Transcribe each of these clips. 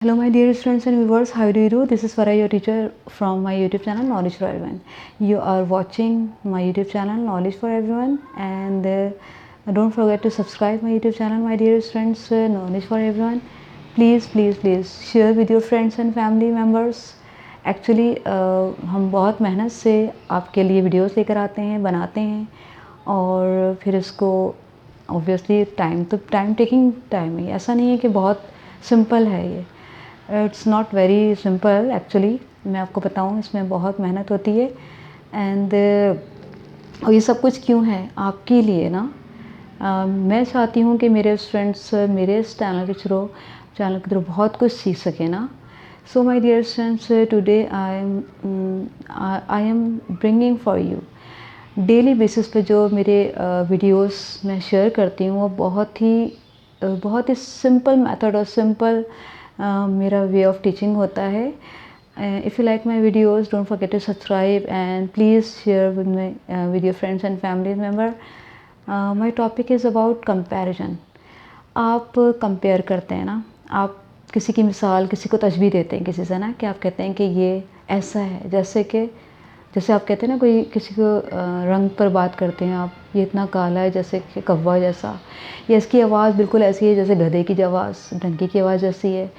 Hello my dear students and viewers, how do you do? This is Farah, your teacher from my YouTube channel Knowledge for Everyone. You are watching my YouTube channel Knowledge for Everyone, and don't forget to subscribe my YouTube channel my dear students, Knowledge for Everyone. Please share with your friends and family members. Actually हम बहुत मेहनत से आपके लिए videos लेकर आते हैं, बनाते हैं, और फिर इसको ऑब्वियसली टाइम टेकिंग टाइम है। ऐसा नहीं है कि बहुत सिंपल है ये, it's not very simple actually. मैं आपको बताऊं, इसमें बहुत मेहनत होती है। एंड और ये सब कुछ क्यों है? आपके लिए ना। मैं चाहती हूँ कि मेरे स्टूडेंट्स मेरे इस चैनल के थ्रू बहुत कुछ सीख सकें ना। So my dear students, today I am bringing for you daily basis पे जो मेरे वीडियोस मैं शेयर करती हूँ, वो बहुत ही सिंपल मेथड और सिंपल मेरा वे ऑफ टीचिंग होता है। If you like my videos, don't forget to subscribe and please share with your friends and family member. My topic is about comparison. आप कंपेयर करते हैं ना, आप किसी की मिसाल, किसी को तशबीह देते हैं किसी से ना, कि आप कहते हैं कि ये ऐसा है, जैसे आप कहते हैं ना, कोई किसी को रंग पर बात करते हैं आप, ये इतना काला है जैसे कि कौवा जैसा, या इसकी आवाज़ बिल्कुल ऐसी है जैसे गधे की आवाज़, डंकी की आवाज़ जैसी है।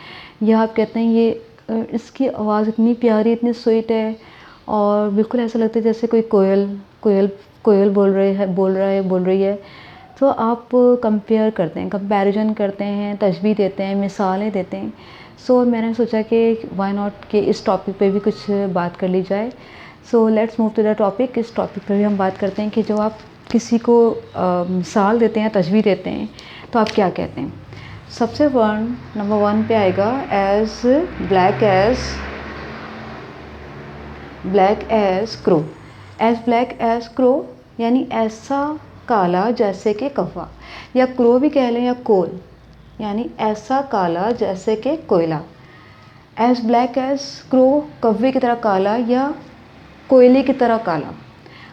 या आप कहते हैं ये इसकी आवाज़ इतनी प्यारी, इतनी स्वीट है, और बिल्कुल ऐसा लगता है जैसे कोई कोयल बोल रही है। तो आप कंपेयर करते हैं, कंपैरिजन करते हैं, तशबीह देते हैं, मिसालें देते हैं। सो मैंने सोचा कि वाई नॉट कि इस टॉपिक पे भी कुछ बात कर ली जाए। So let's move to the topic. इस टॉपिक पर भी हम बात करते हैं कि जब आप किसी को मिसाल देते हैं, तशबीह देते हैं, तो आप क्या कहते हैं। सबसे नंबर 1 पे आएगा as black as crow. As black as crow यानी ऐसा काला जैसे कि कौवा, या क्रो भी कह लें, या कोल, यानी ऐसा काला जैसे कि कोयला। एज ब्लैक एज क्रो, कौवे की तरह काला या कोयले की तरह काला।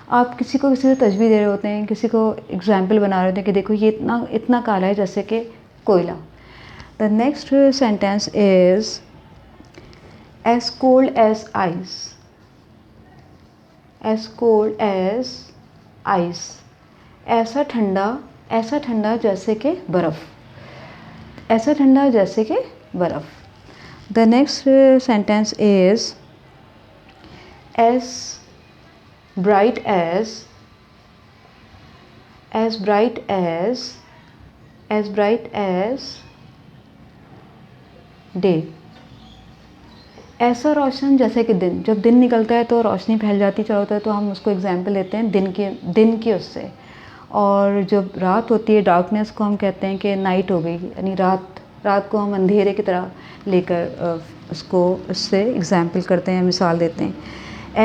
आप किसी से तशबीह दे रहे होते हैं, किसी को एग्जाम्पल बना रहे होते हैं कि देखो ये इतना काला है जैसे कि कोयला। The next sentence is as cold as ice. As cold as ice, ऐसा ठंडा जैसे कि बर्फ़, ऐसा ठंडा जैसे कि बर्फ़। The next sentence is as bright as day। ऐसा रोशन जैसे कि दिन। जब दिन निकलता है तो रोशनी फैल जाती चारों तरफ, तो हम उसको एग्जाम्पल लेते हैं दिन की उससे। और जब रात होती है, डार्कनेस को हम कहते हैं कि नाइट हो गई, यानी रात को हम अंधेरे की तरह लेकर उससे एग्जाम्पल करते हैं, मिसाल देते हैं।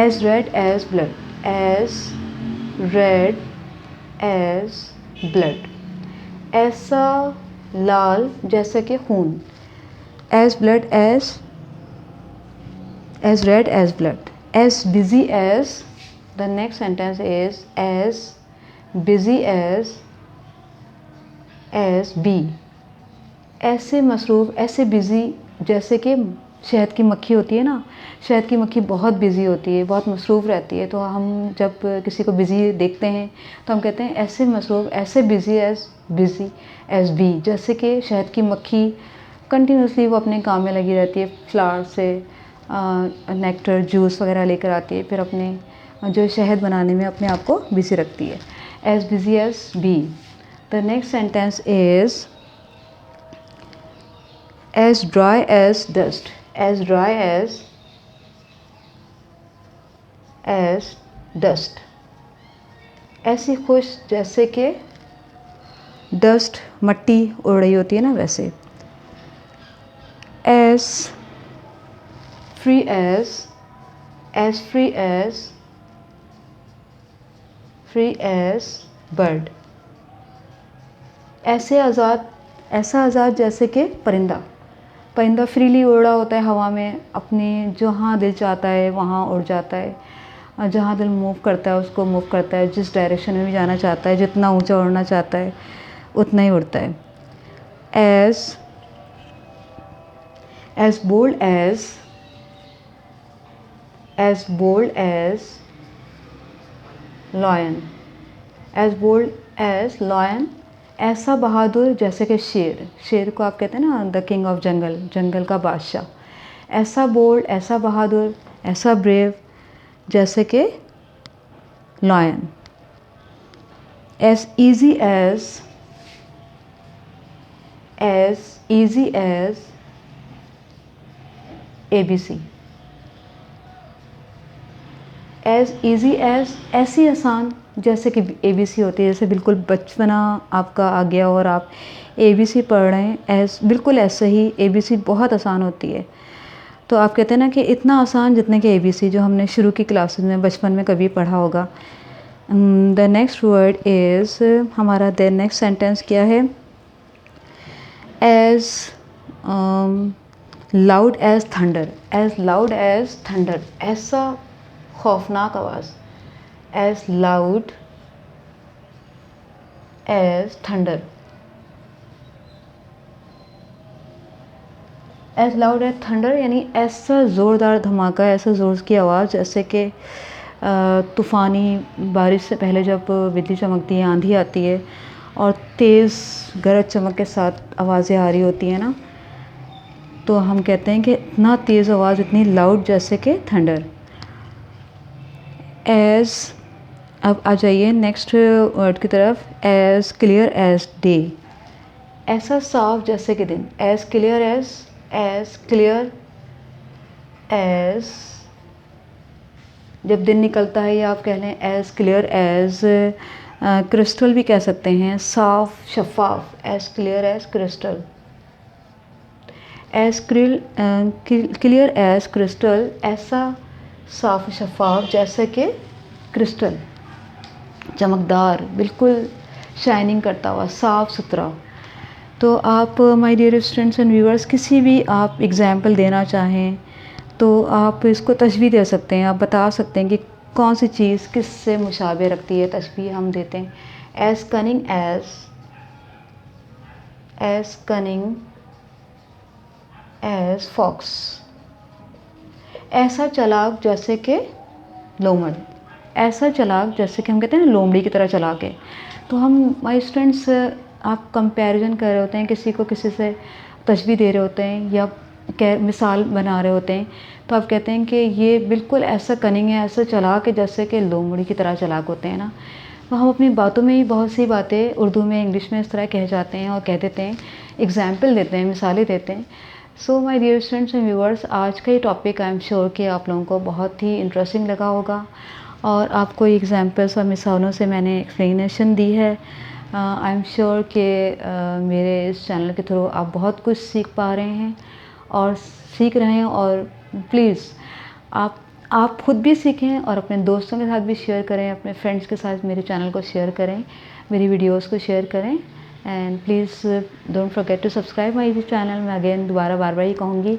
As red as blood. As red as blood, ऐसा लाल जैसे कि खून। As blood as red as blood. As busy as, the next sentence is as busy as bee. ऐसे मसरूफ़, ऐसे बिज़ी जैसे कि शहद की मक्खी होती है ना, शहद की मक्खी बहुत बिज़ी होती है, बहुत मसरूफ़ रहती है। तो हम जब किसी को बिज़ी देखते हैं तो हम कहते हैं ऐसे मसरूफ़, ऐसे बिज़ी एज बी, जैसे कि शहद की मक्खी कंटिन्यूसली वो अपने काम में लगी रहती है, फ्लावर से नेक्टर, जूस वगैरह लेकर आती है, फिर अपने जो शहद बनाने में अपने आप को बिज़ी रखती है। As busy as bee. The next sentence is as dry as dust। as dry as dust, ऐसी खुश जैसे कि डस्ट, मट्टी उड़ रही होती है ना, वैसे। as free as bird, ऐसा आज़ाद जैसे कि परिंदा फ्रीली उड़ रहा होता है हवा में, अपनी जहाँ दिल चाहता है वहाँ उड़ जाता है, और जहाँ दिल मूव करता है उसको मूव करता है, जिस डायरेक्शन में भी जाना चाहता है, जितना ऊंचा उड़ना चाहता है उतना ही उड़ता है। as bold as lion, as bold as lion, ऐसा बहादुर जैसे कि शेर, शेर को आप कहते हैं ना द किंग ऑफ जंगल, जंगल का बादशाह, ऐसा बोल्ड, ऐसा बहादुर, ऐसा ब्रेव जैसे कि lion. as easy as ABC, as easy as ऐसी आसान जैसे कि ABC होती है, जैसे बिल्कुल बचपना आपका आ गया और आप ABC पढ़ रहे हैं, एस बिल्कुल ऐसे ही ABC बहुत आसान होती है। तो आप कहते हैं ना कि इतना आसान जितने कि ABC जो हमने शुरू की क्लासेस में बचपन में कभी पढ़ा होगा। द नेक्स्ट वर्ड इज़, हमारा द नेक्स्ट सेंटेंस क्या है, as loud as thunder, as loud as thunder, ऐसा खौफनाक आवाज़, as loud as thunder, as loud as thunder यानी ऐसा ज़ोरदार धमाका, ऐसा ज़ोर की आवाज़ जैसे कि तूफ़ानी बारिश से पहले जब बिजली चमकती है, आंधी आती है और तेज़ गरज चमक के साथ आवाज़ें आ रही होती हैं ना, तो हम कहते हैं कि इतना तेज़ आवाज़, इतनी लाउड जैसे कि थंडर। एज़, अब आ जाइए नेक्स्ट वर्ड की तरफ, एज़ क्लियर एज़ डे, ऐसा साफ जैसे कि दिन, एज़ क्लियर एज़ जब दिन निकलता है, या आप कह लें एज़ क्लियर एज़ क्रिस्टल भी कह सकते हैं, साफ शफाफ, as clear as crystal, as clear as crystal, ऐसा साफ शफाफ जैसे कि क्रिस्टल, चमकदार, बिल्कुल शाइनिंग करता हुआ, साफ़ सुथरा। तो आप my dear students and viewers, किसी भी आप एग्ज़ाम्पल देना चाहें तो आप इसको तशबीह दे सकते हैं, आप बता सकते हैं कि कौन सी चीज़ किस से मुशाबे रखती है। तशबीह हम देते हैं, एज़ कनिंग एज़ फॉक्स, ऐसा चालाक जैसे कि लोमड़, ऐसा चालाक जैसे कि हम कहते हैं ना लोमड़ी की तरह चालाक है। तो हम माय स्टूडेंट्स, आप कंपैरिजन कर रहे होते हैं, किसी को किसी से तशबीह दे रहे होते हैं या मिसाल बना रहे होते हैं, तो आप कहते हैं कि ये बिल्कुल ऐसा कनिंग है, ऐसा चालाक है जैसे कि लोमड़ी की तरह चालाक होते हैं ना। तो हम अपनी बातों में ही बहुत सी बातें उर्दू में, इंग्लिश में इस तरह कह जाते हैं और कह देते हैं, एग्जाम्पल देते हैं, मिसालें देते हैं। So my dear students and viewers, आज का ये टॉपिक आई एम श्योर कि आप लोगों को बहुत ही इंटरेस्टिंग लगा होगा और आपको एग्जाम्पल्स और मिसालों से मैंने एक्सप्लेनेशन दी है। आई एम श्योर कि मेरे इस चैनल के थ्रू आप बहुत कुछ सीख पा रहे हैं और सीख रहे हैं, और प्लीज़ आप खुद भी सीखें और अपने दोस्तों के साथ भी शेयर करें, अपने फ्रेंड्स के साथ मेरे चैनल को शेयर करें, मेरी वीडियोस को शेयर करें, and please don't forget to subscribe my channel. मैं अगेन दोबारा बार बार ही कहूँगी,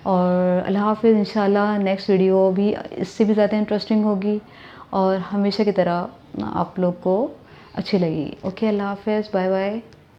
और अल्लाह हाफ़िज़। इंशाल्लाह नेक्स्ट वीडियो भी इससे भी ज़्यादा इंटरेस्टिंग होगी और हमेशा की तरह आप लोग को अच्छी लगेगी। ओके, अल्लाह हाफ़िज़, बाय बाय।